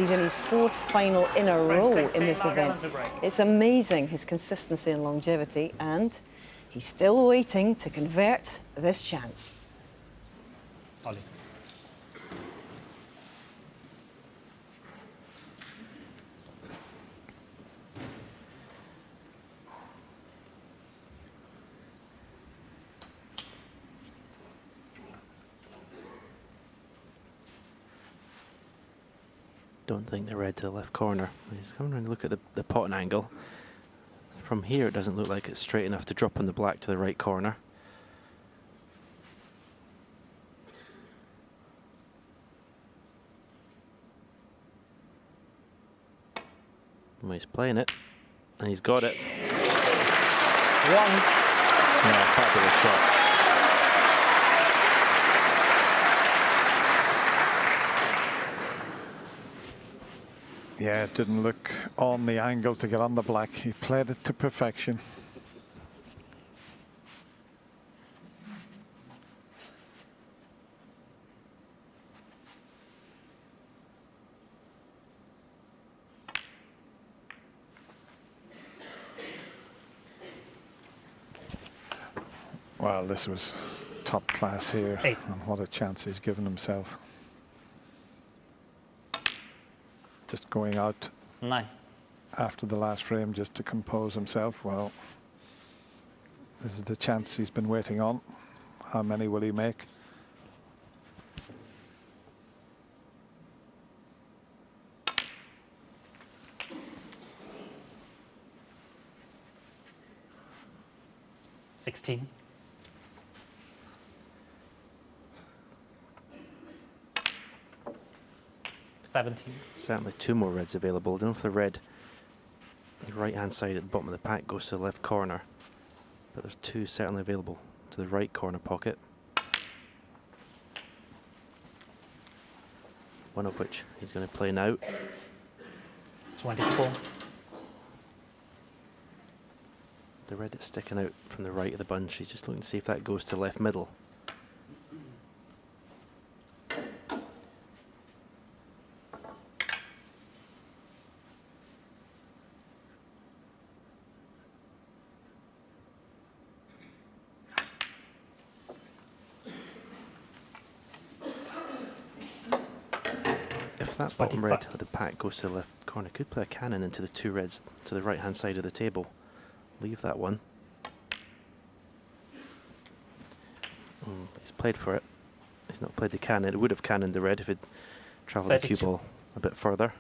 He's in his 4th final in a row in this event. It's amazing, his consistency and longevity, and he's still waiting to convert this chance. Ollie. Don't think the red to the left corner. He's coming around to look at the potting angle. From here it doesn't look like it's straight enough to drop on the black to the right corner. Well, he's playing it, and he's got it. 1. Yeah, fabulous shot. Yeah, it didn't look on the angle to get on the black. He played it to perfection. Well, this was top class here. 8. And what a chance he's given himself. Just going out 9. after the last frame just to compose himself. Well, this is the chance he's been waiting on. How many will he make? $16. 17. Certainly 2 more reds available. I don't know if the red, the right hand side at the bottom of the pack goes to the left corner, but there's 2 certainly available to the right corner pocket. One of which he's going to play now. 24. The red is sticking out from the right of the bunch. He's just looking to see if that goes to left middle. If that bottom red of the pack goes to the left corner, could play a cannon into the 2 reds to the right hand side of the table. Leave that one. He's played for it. He's not played the cannon. It would have cannoned the red if it travelled the cue ball a bit further.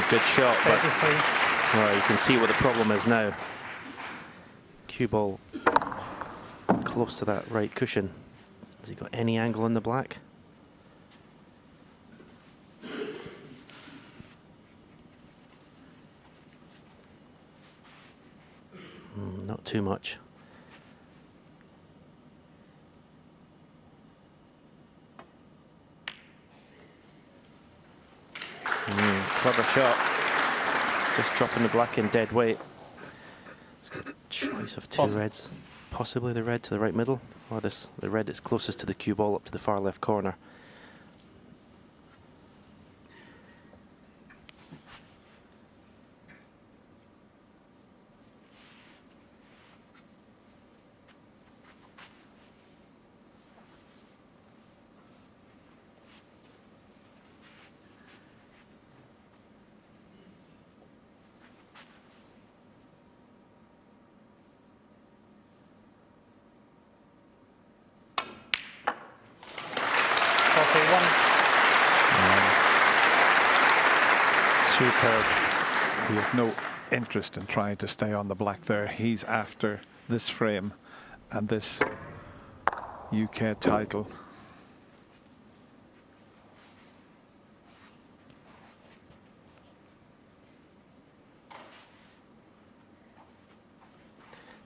Good shot, but well, you can see what the problem is now. Cue ball close to that right cushion. Has he got any angle on the black? Not too much. Clever shot. Just dropping the black in dead weight. It's got a choice of 2 reds. Possibly the red to the right middle, or the red that's closest to the cue ball up to the far left corner. Superb. He has no interest in trying to stay on the black there. He's after this frame and this UK title.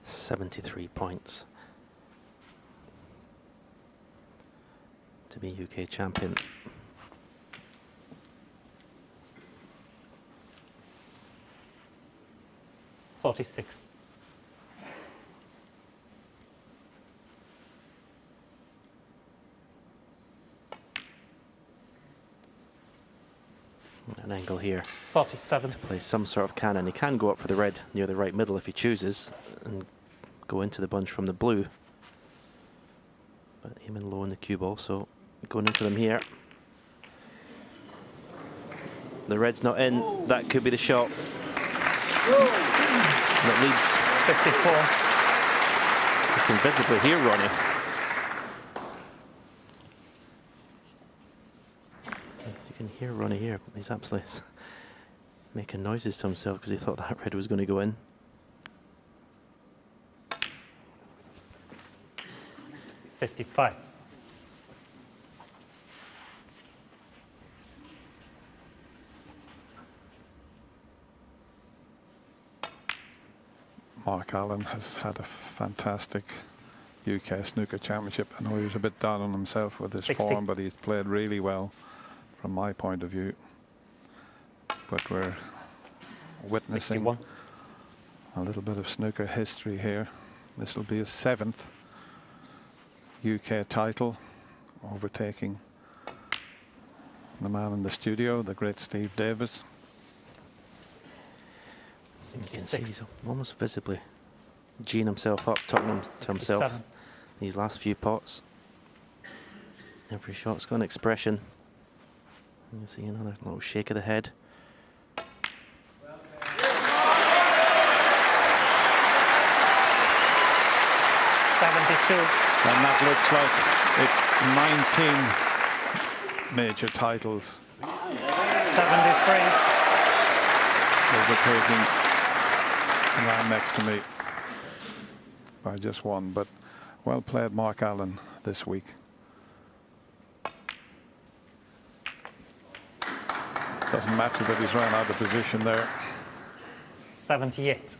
$73 points to be UK champion. $46. an angle here 47. to play some sort of cannon. He can go up for the red near the right middle if he chooses and go into the bunch from the blue. But aiming low in the cue ball, so going into them here. The red's not in. That could be the shot. That leads 54. You can visibly hear Ronnie. You can hear Ronnie here. He's absolutely making noises to himself because he thought that red was going to go in. $55. Mark Allen has had a fantastic UK Snooker Championship. I know he was a bit down on himself with his 60. form, but he's played really well from my point of view. But we're witnessing 61. a little bit of snooker history here. This will be his 7th UK title, overtaking the man in the studio, the great Steve Davis. You can see 66. he's almost visibly geeing himself up, talking to himself. 67. These last few pots. Every shot's got an expression. You can see another little shake of the head. And that looks like it's 19 major titles 73. overtaking the man next to me by just one. But well played, Mark Allen, this week. Doesn't matter that he's run out of position there. 78.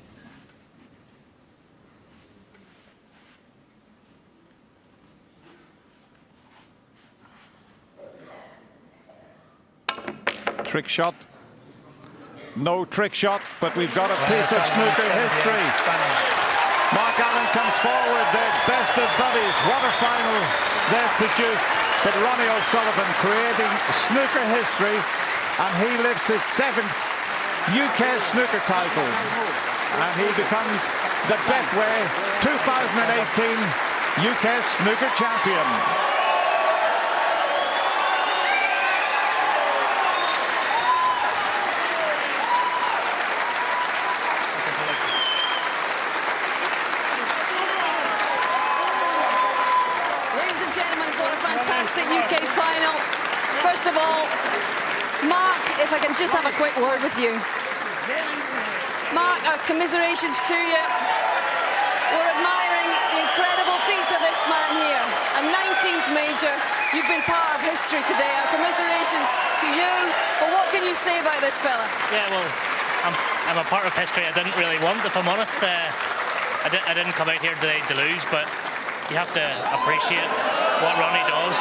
Trick shot. No trick shot, but we've got a piece of snooker history. Mark Allen comes forward, the best of buddies. What a final they've produced. But Ronnie O'Sullivan creating snooker history, and he lifts his 7th UK snooker title. And he becomes the Betway 2018 UK snooker champion. Fantastic UK final. First of all, Mark, if I can just have a quick word with you. Mark, our commiserations to you. We're admiring the incredible feats of this man here. A 19th major. You've been part of history today. Our commiserations to you. But what can you say about this fella? Yeah, well, I'm a part of history I didn't really want, if I'm honest. I didn't come out here today to lose, but you have to appreciate what Ronnie does.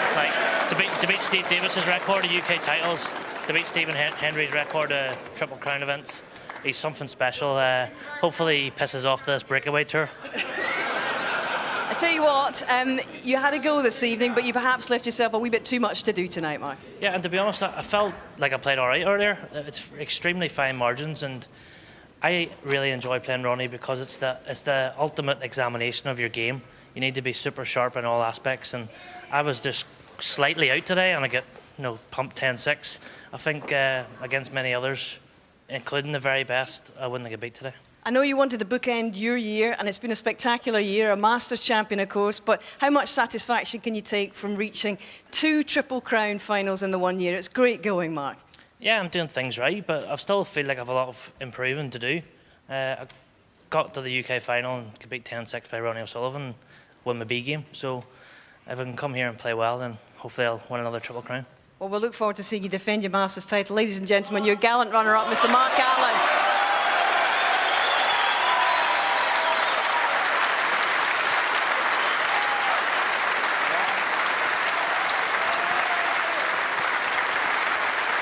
It's like to beat Steve Davis's record of UK titles, to beat Stephen Hendry's record of Triple Crown events. He's something special. Hopefully he pisses off this breakaway tour. I tell you what, you had a go this evening, but you perhaps left yourself a wee bit too much to do tonight, Mark. Yeah, and to be honest, I felt like I played all right earlier. It's extremely fine margins, and I really enjoy playing Ronnie because it's the ultimate examination of your game. You need to be super sharp in all aspects, and I was just slightly out today, and I get pumped 10-6. I think against many others, including the very best, I wouldn't get beat today. I know you wanted to bookend your year, and it's been a spectacular year, a Masters champion, of course, but how much satisfaction can you take from reaching 2 Triple Crown finals in the 1 year? It's great going, Mark. Yeah, I'm doing things right, but I still feel like I have a lot of improving to do. I got to the UK final and could beat 10-6 by Ronnie O'Sullivan, win my B game. So if I can come here and play well, then hopefully I'll win another Triple Crown. Well, we'll look forward to seeing you defend your Masters title. Ladies and gentlemen, your gallant runner-up, Mr. Mark Allen.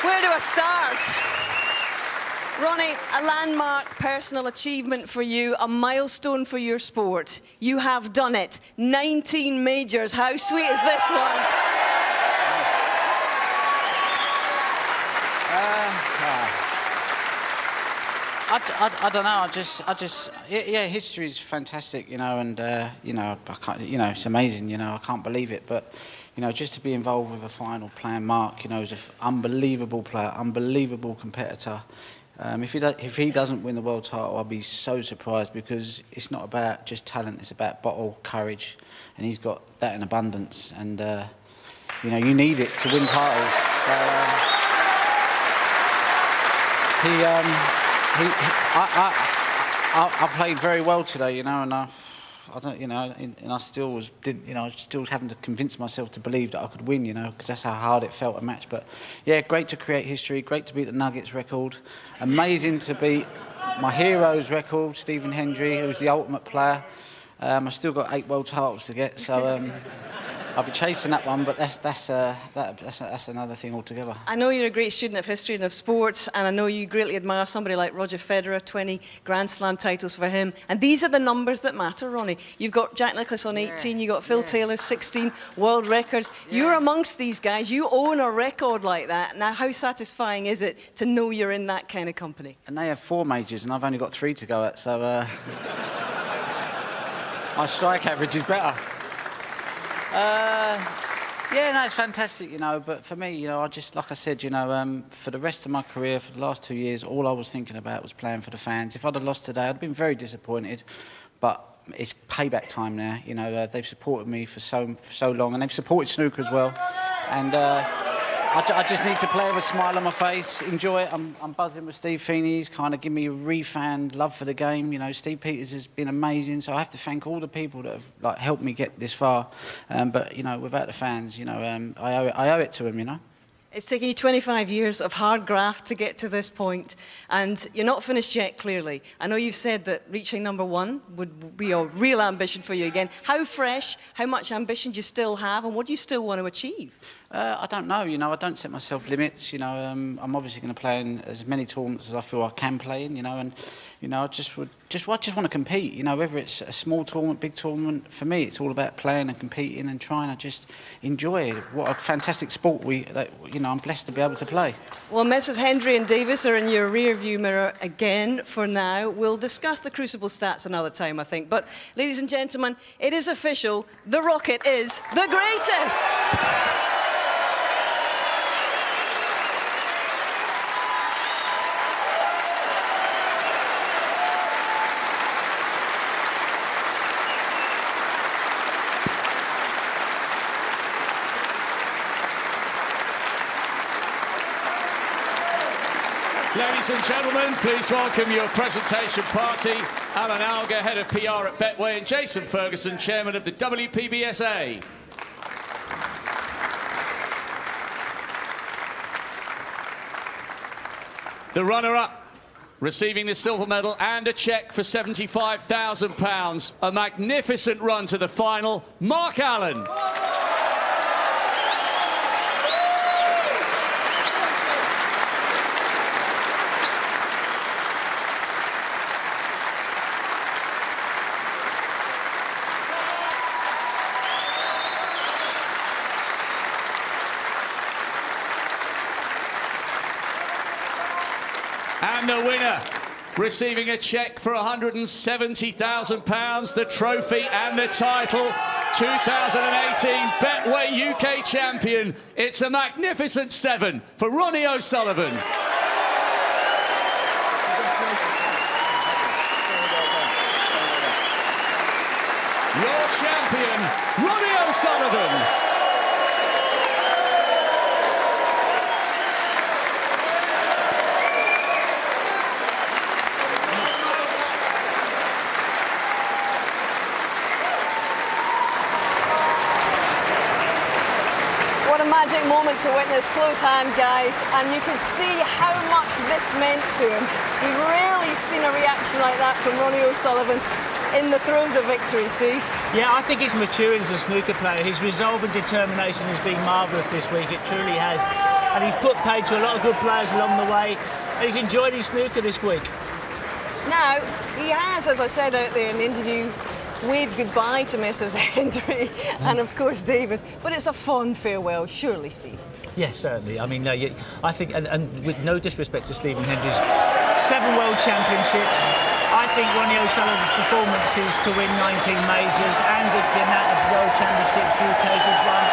Where do I start? Ronnie, a landmark personal achievement for you, a milestone for your sport. You have done it. 19 majors. How sweet is this one? I don't know. Yeah, history is fantastic, you know, and you know, I can't, you know, it's amazing, you know, I can't believe it, but you know, just to be involved with a final playing Mark, you know, is an unbelievable player, unbelievable competitor. If he doesn't win the world title, I'll be so surprised, because it's not about just talent; it's about bottle, courage, and he's got that in abundance. And you know, you need it to win titles. So, I played very well today, you know, and I don't, you know, and I still didn't, you know, I was still having to convince myself to believe that I could win, you know, because that's how hard it felt a match. But yeah, great to create history, great to beat the Nuggets record, amazing to beat my hero's record, Stephen Hendry, who's the ultimate player. I've still got 8 world titles to get, so I'll be chasing that one, but that's another thing altogether. I know you're a great student of history and of sports, and I know you greatly admire somebody like Roger Federer, 20 Grand Slam titles for him. And these are the numbers that matter, Ronnie. You've got Jack Nicklaus on 18, you've got Phil Taylor, 16 world records. You're amongst these guys. You own a record like that. Now, how satisfying is it to know you're in that kind of company? And they have 4 majors, and I've only got 3 to go at, so my strike average is better. Yeah, no, it's fantastic, you know, but for me, you know, I just, like I said, you know, for the rest of my career, for the last 2 years, all I was thinking about was playing for the fans. If I'd have lost today, I'd have been very disappointed, but it's payback time now, you know, they've supported me for so long, and they've supported snooker as well, and I just need to play with a smile on my face, enjoy it. I'm buzzing with Steve Feeney. He's kind of given me a refan love for the game. You know, Steve Peters has been amazing. So I have to thank all the people that have like helped me get this far. But you know, without the fans, you know, I owe it to them. You know. It's taken you 25 years of hard graft to get to this point, and you're not finished yet, clearly. I know you've said that reaching #1 would be a real ambition for you again. How fresh, how much ambition do you still have, and what do you still want to achieve? I don't know, you know, I don't set myself limits, you know, I'm obviously going to play in as many tournaments as I feel I can play in, you know, and, you know, I just want to compete, you know, whether it's a small tournament, big tournament, for me it's all about playing and competing and trying to just enjoy it. What a fantastic sport you know, I'm blessed to be able to play. Well, Messrs Hendry and Davis are in your rear-view mirror again for now. We'll discuss the Crucible stats another time, I think, but ladies and gentlemen, it is official, the Rocket is the greatest! Ladies and gentlemen, please welcome your presentation party, Alan Alger, Head of PR at Betway, and Jason Ferguson, Chairman of the WPBSA. The runner-up, receiving the silver medal and a cheque for £75,000. A magnificent run to the final, Mark Allen. And the winner, receiving a cheque for £170,000, the trophy and the title, 2018 Betway UK champion. It's a magnificent 7 for Ronnie O'Sullivan. Your champion, Ronnie O'Sullivan. What a magic moment to witness, close hand, guys, and you can see how much this meant to him. We've rarely seen a reaction like that from Ronnie O'Sullivan in the throes of victory, Steve. Yeah, I think he's matured as a snooker player. His resolve and determination has been marvellous this week, it truly has. And he's put paid to a lot of good players along the way, and he's enjoyed his snooker this week. Now, he has, as I said out there in the interview, waved goodbye to Messrs Hendry and, of course, Davis. But it's a fond farewell, surely, Steve? Yes, certainly. I mean, I think, and with no disrespect to Stephen Hendry's 7 World Championships. I think Ronnie O'Sullivan's performances to win 19 majors and the amount of World Championships UK has won.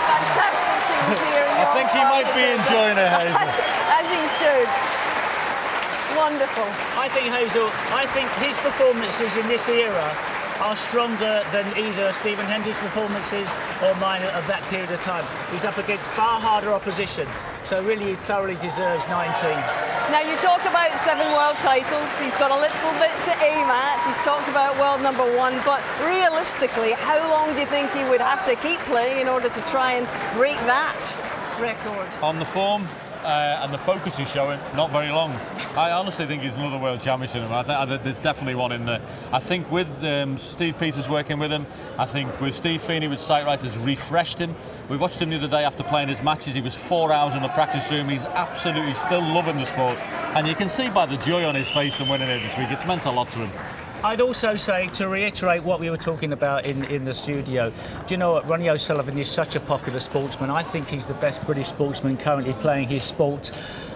Fantastic scenes here. I think he might be enjoying it, Hazel. As he should. Wonderful. I think his performances in this era are stronger than either Stephen Hendry's performances or mine of that period of time. He's up against far harder opposition, so really he thoroughly deserves 19. Now you talk about 7 world titles, he's got a little bit to aim at, he's talked about world number 1, but realistically, how long do you think he would have to keep playing in order to try and break that record? On the form and the focus he's showing, not very long. I honestly think he's another world champion. I think there's definitely one in there. I think with Steve Peters working with him, I think with Steve Feeney with Sightright has refreshed him. We watched him the other day after playing his matches. He was 4 hours in the practice room. He's absolutely still loving the sport. And you can see by the joy on his face from winning it this week, it's meant a lot to him. I'd also say, to reiterate what we were talking about in the studio, do you know what? Ronnie O'Sullivan is such a popular sportsman. I think he's the best British sportsman currently playing his sport.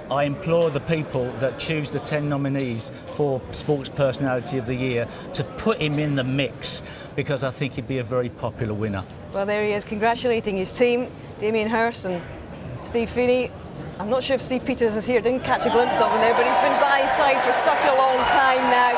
I implore the people that choose the 10 nominees for Sports Personality of the Year to put him in the mix, because I think he'd be a very popular winner. Well, there he is, congratulating his team, Damien Hirst and Steve Feeney. I'm not sure if Steve Peters is here, didn't catch a glimpse of him there, but he's been by his side for such a long time now.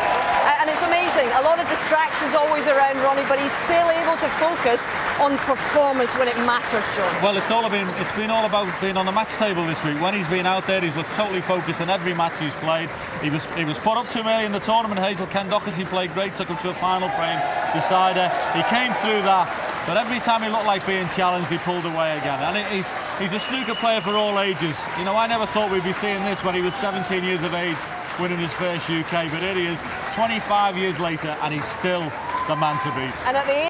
And it's amazing, a lot of distractions always around Ronnie, but he's still able to focus on performance when it matters, John. Well, it's been all about being on the match table this week. When he's been out there, he's looked totally focused in every match he's played. He was put up too early in the tournament. Hazel, Ken Doherty played great, took him to a final frame decider. He came through that, but every time he looked like being challenged, he pulled away again. And he's a snooker player for all ages. You know, I never thought we'd be seeing this when he was 17 years of age, winning his first UK, but here he is 25 years later and he's still the man to beat. And at the